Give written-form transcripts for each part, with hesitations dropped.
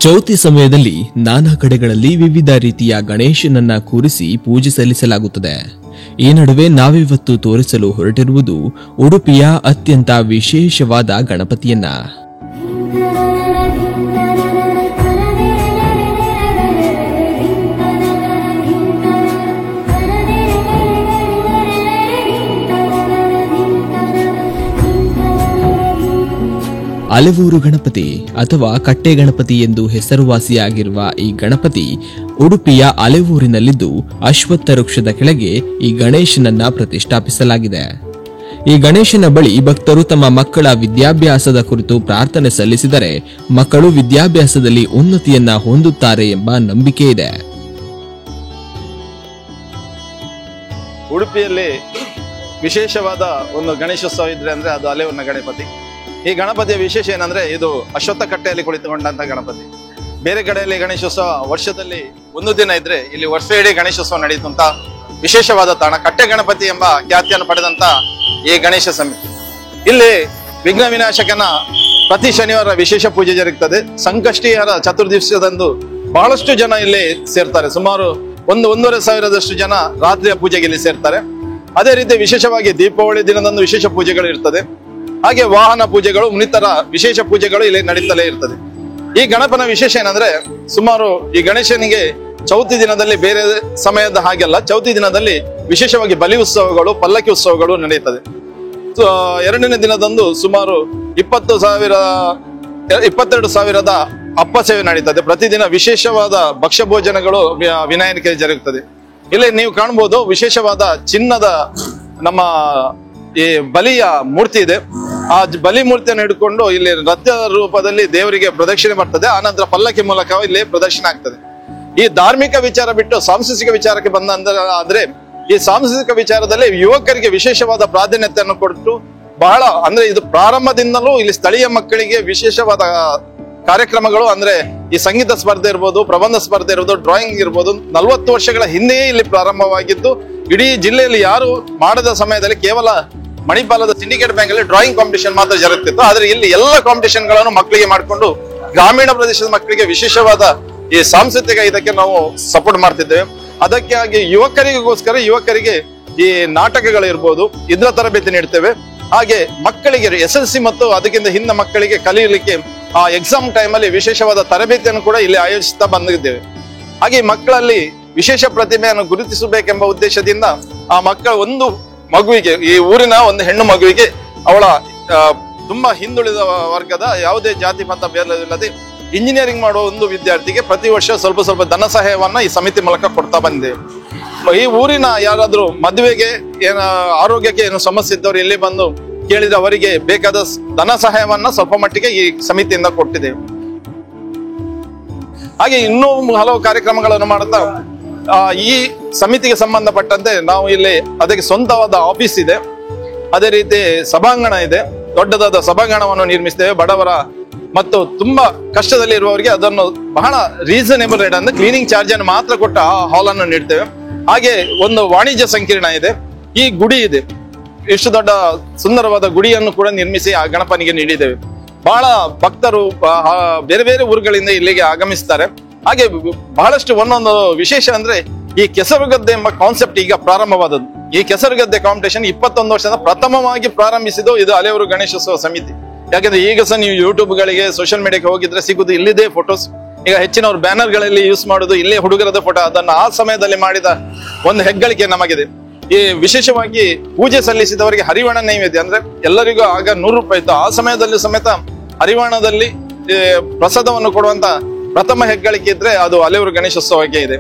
ಚೌತಿ ಸಮಯದಲ್ಲಿ ನಾನಾ ಕಡೆಗಳಲ್ಲಿ ವಿವಿಧ ರೀತಿಯ ಗಣೇಶನನ್ನ ಕೂರಿಸಿ ಪೂಜೆ ಸಲ್ಲಿಸಲಾಗುತ್ತದೆ. ಈ ನಡುವೆ ನಾವಿವತ್ತು ತೋರಿಸಲು ಹೊರಟಿರುವುದು ಉಡುಪಿಯ ಅತ್ಯಂತ ವಿಶೇಷವಾದ ಗಣಪತಿಯನ್ನ. ಅಲೆವೂರು ಗಣಪತಿ ಅಥವಾ ಕಟ್ಟೆ ಗಣಪತಿ ಎಂದು ಹೆಸರುವಾಸಿಯಾಗಿರುವ ಈ ಗಣಪತಿ ಉಡುಪಿಯ ಅಲೆವೂರಿನಲ್ಲಿದ್ದು ಅಶ್ವತ್ಥ ವೃಕ್ಷದ ಕೆಳಗೆ ಈ ಗಣೇಶನನ್ನ ಪ್ರತಿಷ್ಠಾಪಿಸಲಾಗಿದೆ. ಈ ಗಣೇಶನ ಬಳಿ ಭಕ್ತರು ತಮ್ಮ ಮಕ್ಕಳ ವಿದ್ಯಾಭ್ಯಾಸದ ಕುರಿತು ಪ್ರಾರ್ಥನೆ ಸಲ್ಲಿಸಿದರೆ ಮಕ್ಕಳು ವಿದ್ಯಾಭ್ಯಾಸದಲ್ಲಿ ಉನ್ನತಿಯನ್ನ ಹೊಂದುತ್ತಾರೆ ಎಂಬ ನಂಬಿಕೆ ಇದೆ. ಉಡುಪಿಯಲ್ಲಿ ವಿಶೇಷವಾದ ಒಂದು ಗಣೇಶೋತ್ಸವ ಇದ್ರೆ ಅಂದ್ರೆ ಅದು ಅಲೆವೂರಿನ ಗಣಪತಿ. ಈ ಗಣಪತಿಯ ವಿಶೇಷ ಏನಂದ್ರೆ ಇದು ಅಶ್ವತ್ಥ ಕಟ್ಟೆಯಲ್ಲಿ ಕುಳಿತುಕೊಂಡಂತ ಗಣಪತಿ. ಬೇರೆ ಕಡೆಯಲ್ಲಿ ಗಣೇಶೋತ್ಸವ ವರ್ಷದಲ್ಲಿ ಒಂದು ದಿನ ಇದ್ರೆ ಇಲ್ಲಿ ವರ್ಷ ಇಡೀ ಗಣೇಶೋತ್ಸವ ನಡೆಯುತ್ತಂತ ವಿಶೇಷವಾದ ತಾಣ ಕಟ್ಟೆ ಗಣಪತಿ ಎಂಬ ಖ್ಯಾತಿಯನ್ನು ಪಡೆದಂತ ಈ ಗಣೇಶ ಸಮಿತಿ. ಇಲ್ಲಿ ವಿಘ್ನ ವಿನಾಶಕನ ಪ್ರತಿ ಶನಿವಾರ ವಿಶೇಷ ಪೂಜೆ ಜರುಗುತ್ತದೆ. ಸಂಕಷ್ಟಿಯರ ಚತುರ್ದಿವಸದಂದು ಬಹಳಷ್ಟು ಜನ ಇಲ್ಲಿ ಸೇರ್ತಾರೆ. ಸುಮಾರು 1,500 ಜನ ರಾತ್ರಿಯ ಪೂಜೆಗೆ ಇಲ್ಲಿ ಸೇರ್ತಾರೆ. ಅದೇ ರೀತಿ ವಿಶೇಷವಾಗಿ ದೀಪಾವಳಿ ದಿನದಂದು ವಿಶೇಷ ಪೂಜೆಗಳು ಇರ್ತದೆ. ಹಾಗೆ ವಾಹನ ಪೂಜೆಗಳು ಮುನಿತರ ವಿಶೇಷ ಪೂಜೆಗಳು ಇಲ್ಲಿ ನಡೀತಲೇ ಇರ್ತದೆ. ಈ ಗಣಪನ ವಿಶೇಷ ಏನಂದ್ರೆ ಸುಮಾರು ಈ ಗಣೇಶನಿಗೆ ಚೌತಿ ದಿನದಲ್ಲಿ ಬೇರೆ ಸಮಯದ ಹಾಗೆಲ್ಲ ಚೌತಿ ದಿನದಲ್ಲಿ ವಿಶೇಷವಾಗಿ ಬಲಿ ಉತ್ಸವಗಳು ಪಲ್ಲಕ್ಕಿ ಉತ್ಸವಗಳು ನಡೆಯುತ್ತದೆ. ಎರಡನೇ ದಿನದಂದು ಸುಮಾರು 22,000 ಅಪ್ಪ ಸೇವೆ ನಡೀತದೆ. ಪ್ರತಿದಿನ ವಿಶೇಷವಾದ ಭಕ್ಷ್ಯ ಭೋಜನಗಳು ವಿನಾಯಕನಿಗೆ ಜರುಗುತ್ತದೆ. ಇಲ್ಲಿ ನೀವು ಕಾಣಬಹುದು ವಿಶೇಷವಾದ ಚಿನ್ನದ ನಮ್ಮ ಈ ಬಲಿಯ ಮೂರ್ತಿ ಇದೆ. ಆ ಬಲಿ ಮೂರ್ತಿಯನ್ನು ಹಿಡ್ಕೊಂಡು ಇಲ್ಲಿ ರಥದ ರೂಪದಲ್ಲಿ ದೇವರಿಗೆ ಪ್ರದಕ್ಷಿಣೆ ಬರ್ತದೆ. ಆನಂತರ ಪಲ್ಲಕ್ಕಿ ಮೂಲಕ ಇಲ್ಲಿ ಪ್ರದರ್ಶನ ಆಗ್ತದೆ. ಈ ಧಾರ್ಮಿಕ ವಿಚಾರ ಬಿಟ್ಟು ಸಾಂಸ್ಕೃತಿಕ ವಿಚಾರಕ್ಕೆ ಬಂದ ಆದ್ರೆ ಈ ಸಾಂಸ್ಕೃತಿಕ ವಿಚಾರದಲ್ಲಿ ಯುವಕರಿಗೆ ವಿಶೇಷವಾದ ಪ್ರಾಧಾನ್ಯತೆಯನ್ನು ಕೊಟ್ಟು ಬಹಳ ಅಂದ್ರೆ ಇದು ಪ್ರಾರಂಭದಿಂದಲೂ ಇಲ್ಲಿ ಸ್ಥಳೀಯ ಮಕ್ಕಳಿಗೆ ವಿಶೇಷವಾದ ಕಾರ್ಯಕ್ರಮಗಳು ಅಂದ್ರೆ ಈ ಸಂಗೀತ ಸ್ಪರ್ಧೆ ಇರ್ಬೋದು, ಪ್ರಬಂಧ ಸ್ಪರ್ಧೆ ಇರ್ಬೋದು, ಡ್ರಾಯಿಂಗ್ ಇರ್ಬೋದು 40 ವರ್ಷಗಳ ಹಿಂದೆಯೇ ಇಲ್ಲಿ ಪ್ರಾರಂಭವಾಗಿದ್ದು ಇಡೀ ಜಿಲ್ಲೆಯಲ್ಲಿ ಯಾರು ಮಾಡದ ಸಮಯದಲ್ಲಿ ಕೇವಲ ಮಣಿಪಾಲದ ಸಿಂಡಿಕೇಟ್ ಬ್ಯಾಂಕ್ ಅಲ್ಲಿ ಡ್ರಾಯಿಂಗ್ ಕಾಂಪಿಟೇಷನ್ ಮಾತ್ರ ಜರುಗುತ್ತಿತ್ತು. ಆದ್ರೆ ಇಲ್ಲಿ ಎಲ್ಲ ಕಾಂಪಿಟೇಷನ್ ಗಳನ್ನು ಮಕ್ಕಳಿಗೆ ಮಾಡಿಕೊಂಡು ಗ್ರಾಮೀಣ ಪ್ರದೇಶದ ಮಕ್ಕಳಿಗೆ ವಿಶೇಷವಾದ ಈ ಸಾಂಸ್ಕೃತಿಕ ಇದಕ್ಕೆ ನಾವು ಸಪೋರ್ಟ್ ಮಾಡ್ತಿದ್ದೇವೆ. ಅದಕ್ಕಾಗಿ ಯುವಕರಿಗೆ ಈ ನಾಟಕಗಳು ಇರ್ಬೋದು ಇದರ ತರಬೇತಿ ನೀಡ್ತೇವೆ. ಹಾಗೆ ಮಕ್ಕಳಿಗೆ SSLC ಮತ್ತು ಅದಕ್ಕಿಂತ ಹಿಂದೆ ಮಕ್ಕಳಿಗೆ ಕಲಿಯಲಿಕ್ಕೆ ಆ ಎಕ್ಸಾಮ್ ಟೈಮ್ ಅಲ್ಲಿ ವಿಶೇಷವಾದ ತರಬೇತಿಯನ್ನು ಕೂಡ ಇಲ್ಲಿ ಆಯೋಜಿಸ್ತಾ ಬಂದಿದ್ದೇವೆ. ಹಾಗೆ ಮಕ್ಕಳಲ್ಲಿ ವಿಶೇಷ ಪ್ರತಿಭೆಯನ್ನು ಗುರುತಿಸಬೇಕೆಂಬ ಉದ್ದೇಶದಿಂದ ಆ ಮಕ್ಕಳ ಒಂದು ಮಗುವಿಗೆ ಈ ಊರಿನ ಒಂದು ಹೆಣ್ಣು ಮಗುವಿಗೆ ಅವಳ ತುಂಬಾ ಹಿಂದುಳಿದ ವರ್ಗದ ಯಾವುದೇ ಜಾತಿ ಮತ ಭೇದವಿಲ್ಲದೆ ಇಂಜಿನಿಯರಿಂಗ್ ಮಾಡುವ ಒಂದು ವಿದ್ಯಾರ್ಥಿಗೆ ಪ್ರತಿ ವರ್ಷ ಸ್ವಲ್ಪ ಧನ ಸಹಾಯವನ್ನ ಈ ಸಮಿತಿ ಮೂಲಕ ಕೊಡ್ತಾ ಬಂದಿದೆ. ಈ ಊರಿನ ಯಾರಾದ್ರೂ ಮದುವೆಗೆ ಆರೋಗ್ಯಕ್ಕೆ ಏನು ಸಮಸ್ಯೆ ಇದ್ದವರು ಇಲ್ಲಿ ಬಂದು ಕೇಳಿದ್ರೆ ಅವರಿಗೆ ಬೇಕಾದ ಧನ ಸಹಾಯವನ್ನ ಸ್ವಲ್ಪ ಮಟ್ಟಿಗೆ ಈ ಸಮಿತಿಯಿಂದ ಕೊಟ್ಟಿದೆ. ಹಾಗೆ ಇನ್ನೂ ಹಲವು ಕಾರ್ಯಕ್ರಮಗಳನ್ನು ಮಾಡುತ್ತಾ ಈ ಸಮಿತಿಗೆ ಸಂಬಂಧಪಟ್ಟಂತೆ ನಾವು ಇಲ್ಲಿ ಅದಕ್ಕೆ ಸ್ವಂತವಾದ ಆಫೀಸ್ ಇದೆ. ಅದೇ ರೀತಿ ಸಭಾಂಗಣ ಇದೆ. ದೊಡ್ಡದಾದ ಸಭಾಂಗಣವನ್ನು ನಿರ್ಮಿಸ್ತೇವೆ. ಬಡವರ ಮತ್ತು ತುಂಬಾ ಕಷ್ಟದಲ್ಲಿ ಇರುವವರಿಗೆ ಅದನ್ನು ಬಹಳ ರೀಸನೇಬಲ್ ರೇಟ್ ಅಂದ್ರೆ ಕ್ಲೀನಿಂಗ್ ಚಾರ್ಜ್ ಅನ್ನು ಮಾತ್ರ ಕೊಟ್ಟು ಆ ಹಾಲ್ ಅನ್ನು ನೀಡ್ತೇವೆ. ಹಾಗೆ ಒಂದು ವಾಣಿಜ್ಯ ಸಂಕೀರ್ಣ ಇದೆ. ಈ ಗುಡಿ ಇದೆ. ಇಷ್ಟು ದೊಡ್ಡ ಸುಂದರವಾದ ಗುಡಿಯನ್ನು ಕೂಡ ನಿರ್ಮಿಸಿ ಆ ಗಣಪನಿಗೆ ನೀಡಿದ್ದೇವೆ. ಬಹಳ ಭಕ್ತರು ಬೇರೆ ಬೇರೆ ಊರುಗಳಿಂದ ಇಲ್ಲಿಗೆ ಆಗಮಿಸ್ತಾರೆ. ಹಾಗೆ ಬಹಳಷ್ಟು ಒಂದೊಂದು ವಿಶೇಷ ಅಂದ್ರೆ ಈ ಕೆಸರುಗದ್ದೆ ಎಂಬ ಕಾನ್ಸೆಪ್ಟ್ ಈಗ ಪ್ರಾರಂಭವಾದದ್ದು. ಈ ಕೆಸರುಗದ್ದೆ ಕಾಂಪಿಟೇಷನ್ 21 ವರ್ಷದ ಪ್ರಥಮವಾಗಿ ಪ್ರಾರಂಭಿಸಿದ್ದು ಇದು ಅಲೆವೂರು ಗಣೇಶೋತ್ಸವ ಸಮಿತಿ. ಯಾಕಂದ್ರೆ ಈಗ ಸಹ ನೀವು ಯೂಟ್ಯೂಬ್ ಗಳಿಗೆ ಸೋಷಿಯಲ್ ಮೀಡಿಯಾಕ್ಕೆ ಹೋಗಿದ್ರೆ ಸಿಗುದು ಇಲ್ಲಿದೆ ಫೋಟೋಸ್. ಈಗ ಹೆಚ್ಚಿನವ್ರು ಬ್ಯಾನರ್ ಗಳಲ್ಲಿ ಯೂಸ್ ಮಾಡುದು ಇಲ್ಲೇ ಹುಡುಗರದ ಫೋಟೋ. ಅದನ್ನು ಆ ಸಮಯದಲ್ಲಿ ಮಾಡಿದ ಒಂದು ಹೆಗ್ಗಳಿಕೆ ನಮಗಿದೆ. ಈ ವಿಶೇಷವಾಗಿ ಪೂಜೆ ಸಲ್ಲಿಸಿದವರಿಗೆ ಹರಿವಾಣ ನೈವೇದ್ಯ ಅಂದ್ರೆ ಎಲ್ಲರಿಗೂ ಆಗ 100 ರೂಪಾಯಿ ಇತ್ತು. ಆ ಸಮಯದಲ್ಲಿ ಸಮೇತ ಹರಿವಾಣದಲ್ಲಿ ಪ್ರಸಾದವನ್ನು ಕೊಡುವಂತ ಪ್ರಥಮ ಹೆಗ್ಗಳಿಕೆ ಇದ್ರೆ ಅದು ಅಲೆವೂರು ಗಣೇಶೋತ್ಸವಕ್ಕೆ ಇದೆ.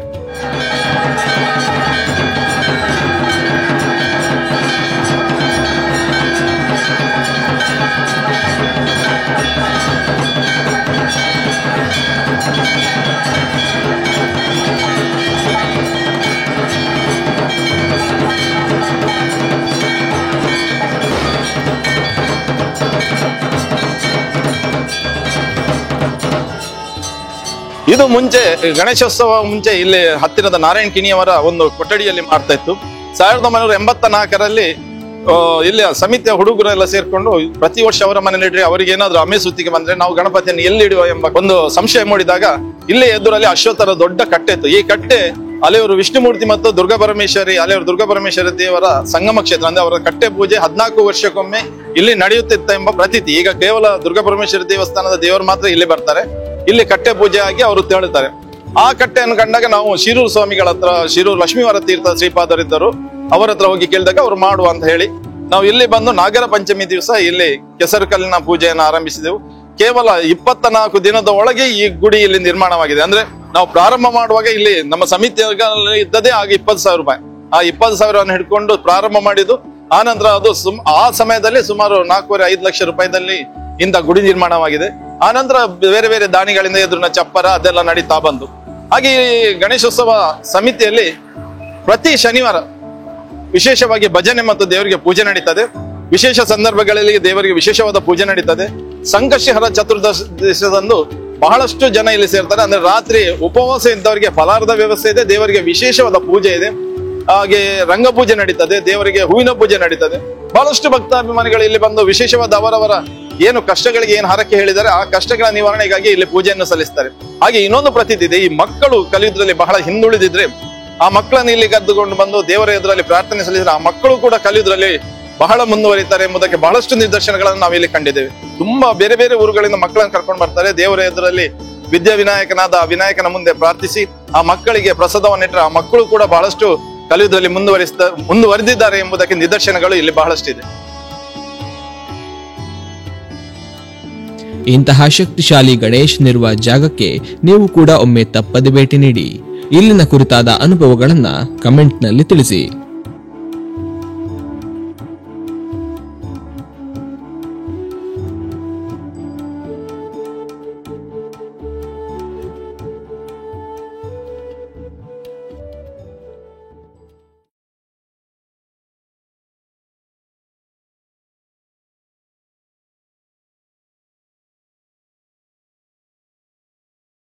ಇದು ಮುಂಚೆ ಗಣೇಶೋತ್ಸವ ಮುಂಚೆ ಇಲ್ಲಿ ಹತ್ತಿರದ ನಾರಾಯಣ ಕಿಣಿಯವರ ಒಂದು ಕೊಠಡಿಯಲ್ಲಿ ಮಾಡ್ತಾ ಇತ್ತು. 1984ರಲ್ಲಿ ಇಲ್ಲಿ ಸಮಿತಿಯ ಹುಡುಗರೆಲ್ಲ ಸೇರ್ಕೊಂಡು ಪ್ರತಿ ವರ್ಷ ಅವರ ಮನೇಲಿ ಅವರಿಗೆ ಏನಾದ್ರು ಅಮೆ ಸುತ್ತಿಗೆ ಬಂದ್ರೆ ನಾವು ಗಣಪತಿಯನ್ನು ಎಲ್ಲಿ ಇಡುವ ಎಂಬ ಒಂದು ಸಂಶಯ ಮೂಡಿದಾಗ ಇಲ್ಲೇ ಎದುರಲ್ಲಿ ಅಶ್ವತ್ಥರ ದೊಡ್ಡ ಕಟ್ಟೆ ಇತ್ತು. ಈ ಕಟ್ಟೆ ಅಲೆಯವರು ವಿಷ್ಣುಮೂರ್ತಿ ಮತ್ತು ಅಲೆಯವರು ದುರ್ಗಾಪರಮೇಶ್ವರಿ ದೇವರ ಸಂಗಮ ಕ್ಷೇತ್ರ. ಅಂದ್ರೆ ಅವರ ಕಟ್ಟೆ ಪೂಜೆ 14 ವರ್ಷಕ್ಕೊಮ್ಮೆ ಇಲ್ಲಿ ನಡೆಯುತ್ತಿತ್ತ ಎಂಬ ಪ್ರತೀತಿ. ಈಗ ಕೇವಲ ದುರ್ಗಾಪರಮೇಶ್ವರಿ ದೇವಸ್ಥಾನದ ದೇವರು ಮಾತ್ರ ಇಲ್ಲಿ ಬರ್ತಾರೆ, ಇಲ್ಲಿ ಕಟ್ಟೆ ಪೂಜೆ ಆಗಿ ಅವರು ತೆರಳುತ್ತಾರೆ. ಆ ಕಟ್ಟೆಯನ್ನು ಕಂಡಾಗ ನಾವು ಶಿರೂರು ಸ್ವಾಮಿಗಳ ಹತ್ರ, ಶಿರೂರು ಲಕ್ಷ್ಮೀವರ ತೀರ್ಥ ಶ್ರೀಪಾದರಿದ್ದರು, ಅವರ ಹತ್ರ ಹೋಗಿ ಕೇಳಿದಾಗ ಅವರು ಮಾಡುವ ಅಂತ ಹೇಳಿ ನಾವು ಇಲ್ಲಿ ಬಂದು ನಾಗರ ಪಂಚಮಿ ದಿವಸ ಇಲ್ಲಿ ಕೆಸರು ಕಲ್ಲಿನ ಪೂಜೆಯನ್ನು ಆರಂಭಿಸಿದೆವು. ಕೇವಲ 24 ದಿನದ ಒಳಗೆ ಈ ಗುಡಿ ಇಲ್ಲಿ ನಿರ್ಮಾಣವಾಗಿದೆ. ಅಂದ್ರೆ ನಾವು ಪ್ರಾರಂಭ ಮಾಡುವಾಗ ಇಲ್ಲಿ ನಮ್ಮ ಸಮಿತಿ ಇದ್ದದೇ ಆಗ 20,000 ರೂಪಾಯಿ. ಆ 20,000 ಹಿಡ್ಕೊಂಡು ಪ್ರಾರಂಭ ಮಾಡಿದ್ದು. ಆ ನಂತರ ಅದು ಆ ಸಮಯದಲ್ಲಿ ಸುಮಾರು 4.5 ಲಕ್ಷ ರೂಪಾಯಿದಲ್ಲಿ ಇಂಥ ಗುಡಿ ನಿರ್ಮಾಣವಾಗಿದೆ. ಆ ನಂತರ ಬೇರೆ ಬೇರೆ ದಾನಿಗಳಿಂದ ಎದುರಿನ ಚಪ್ಪರ ಅದೆಲ್ಲ ನಡೀತಾ ಬಂದು. ಹಾಗೆ ಈ ಗಣೇಶೋತ್ಸವ ಸಮಿತಿಯಲ್ಲಿ ಪ್ರತಿ ಶನಿವಾರ ವಿಶೇಷವಾಗಿ ಭಜನೆ ಮತ್ತು ದೇವರಿಗೆ ಪೂಜೆ ನಡೀತದೆ. ವಿಶೇಷ ಸಂದರ್ಭಗಳಲ್ಲಿ ದೇವರಿಗೆ ವಿಶೇಷವಾದ ಪೂಜೆ ನಡೀತದೆ. ಸಂಕಷ್ಟಿಹರ ಚತುರ್ದಶದಂದು ಬಹಳಷ್ಟು ಜನ ಇಲ್ಲಿ ಸೇರ್ತಾರೆ. ಅಂದ್ರೆ ರಾತ್ರಿ ಉಪವಾಸ ಇದ್ದವರಿಗೆ ಫಲಾರ್ಧ ವ್ಯವಸ್ಥೆ ಇದೆ, ದೇವರಿಗೆ ವಿಶೇಷವಾದ ಪೂಜೆ ಇದೆ. ಹಾಗೆ ರಂಗಪೂಜೆ ನಡೀತದೆ, ದೇವರಿಗೆ ಹೂವಿನ ಪೂಜೆ ನಡೀತದೆ. ಬಹಳಷ್ಟು ಭಕ್ತಾಭಿಮಾನಿಗಳು ಇಲ್ಲಿ ಬಂದು ವಿಶೇಷವಾದ ಅವರವರ ಏನು ಕಷ್ಟಗಳಿಗೆ ಏನು ಹರಕೆ ಹೇಳಿದರೆ ಆ ಕಷ್ಟಗಳ ನಿವಾರಣೆಗಾಗಿ ಇಲ್ಲಿ ಪೂಜೆಯನ್ನು ಸಲ್ಲಿಸ್ತಾರೆ. ಹಾಗೆ ಇನ್ನೊಂದು ಪ್ರತೀತಿ ಇದೆ, ಈ ಮಕ್ಕಳು ಕಲಿಯುವುದರಲ್ಲಿ ಬಹಳ ಹಿಂದುಳಿದಿದ್ರೆ ಆ ಮಕ್ಕಳನ್ನು ಇಲ್ಲಿ ಕರೆದುಕೊಂಡು ಬಂದು ದೇವರ ಎದುರಲ್ಲಿ ಪ್ರಾರ್ಥನೆ ಸಲ್ಲಿಸಿದ್ರೆ ಆ ಮಕ್ಕಳು ಕೂಡ ಕಲಿಯುವುದರಲ್ಲಿ ಬಹಳ ಮುಂದುವರಿತಾರೆ ಎಂಬುದಕ್ಕೆ ಬಹಳಷ್ಟು ನಿದರ್ಶನಗಳನ್ನು ನಾವಿಲ್ಲಿ ಕಂಡಿದ್ದೇವೆ. ತುಂಬಾ ಬೇರೆ ಬೇರೆ ಊರುಗಳಿಂದ ಮಕ್ಕಳನ್ನು ಕರ್ಕೊಂಡು ಬರ್ತಾರೆ. ದೇವರ ಎದುರಲ್ಲಿ ವಿದ್ಯಾವಿನಾಯಕನಾದ ವಿನಾಯಕನ ಮುಂದೆ ಪ್ರಾರ್ಥಿಸಿ ಆ ಮಕ್ಕಳಿಗೆ ಪ್ರಸಾದವನ್ನಿಟ್ಟರೆ ಆ ಮಕ್ಕಳು ಕೂಡ ಬಹಳಷ್ಟು ಕಲಿಯುವುದರಲ್ಲಿ ಮುಂದುವರೆದಿದ್ದಾರೆ ಎಂಬುದಕ್ಕೆ ನಿದರ್ಶನಗಳು ಇಲ್ಲಿ ಬಹಳಷ್ಟಿದೆ. ಇಂತಹ ಶಕ್ತಿಶಾಲಿ ಗಣೇಶನಿರುವ ಜಾಗಕ್ಕೆ ನೀವು ಕೂಡ ಒಮ್ಮೆ ತಪ್ಪದೆ ಭೇಟಿ ನೀಡಿ. ಇಲ್ಲಿನ ಕುರಿತಾದ ಅನುಭವಗಳನ್ನ ಕಮೆಂಟ್ನಲ್ಲಿ ತಿಳಿಸಿ.